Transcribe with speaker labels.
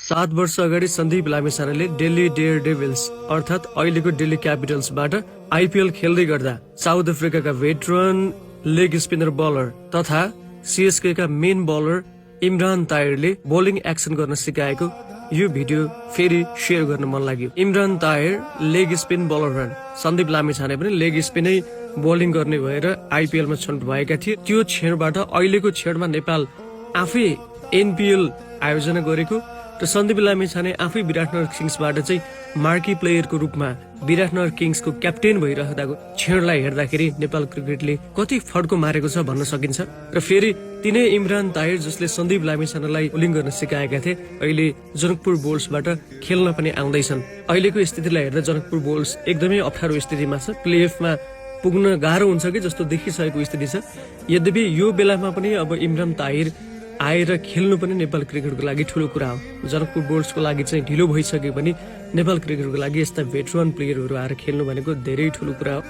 Speaker 1: 7 वर्ष अगाडि सन्दीप लामिछानेले दिल्ली डेयर डेभिल्स अर्थात् अहिलेको दिल्ली क्यापिटल्सबाट आइपिएल खेल्दै गर्दा साउथ अफ्रिकाका भेटरन लेग स्पिनर बलर तथा सीएसके का मेन बलर इमरान ताहिरले बोलिङ एक्सन गर्न सिकाएको यो भिडियो फेरि शेयर गर्न मन लाग्यो। Imran Tahir leg spin bowler हुन्। सन्दीप लामिछाने पनि लेग स्पिनै बोलिङ गर्ने भएर आइपिएलमा छनौट भएका थिए। त्यो क्षणबाट अहिलेको क्षणमा नेपाल आफै एनपिएल आयोजना गरेको र सन्दीप लामिछाने आफै विराटनगर किङ्सबाट चाहिँ मार्की प्लेयरको रूपमा विराटनगर किङ्सको क्याप्टेन भइरहँदाको क्षणलाई हेर्दाखेरि नेपाल क्रिकेटले कति फड्को मारेको छ भन्न सकिन्छ। र फेरि तिनै इमरान ताहिर जसले सन्दीप लामिछानेलाई बोलिङ गर्न सिकाएका थिए अहिले जनकपुर बोल्सबाट खेल्न पनि आउँदैछन्। अहिलेको स्थितिलाई हेर्दा जनकपुर बोल्स एकदमै अप्ठ्यारो स्थितिमा छ। प्लेअफमा पुग्न गाह्रो हुन्छ कि जस्तो देखिसकेको स्थिति छ। यद्यपि यो बेलामा पनि अब इमरान ताहिर आएर खेल्नु पनि नेपाल क्रिकेटको लागि ठूलो कुरा हो। जनकपुर बोल्सको लागि चाहिँ ढिलो भइसके पनि नेपाल क्रिकेटको लागि यस्ता भेटरन प्लेयरहरू आएर खेल्नु भनेको धेरै ठूलो कुरा हो।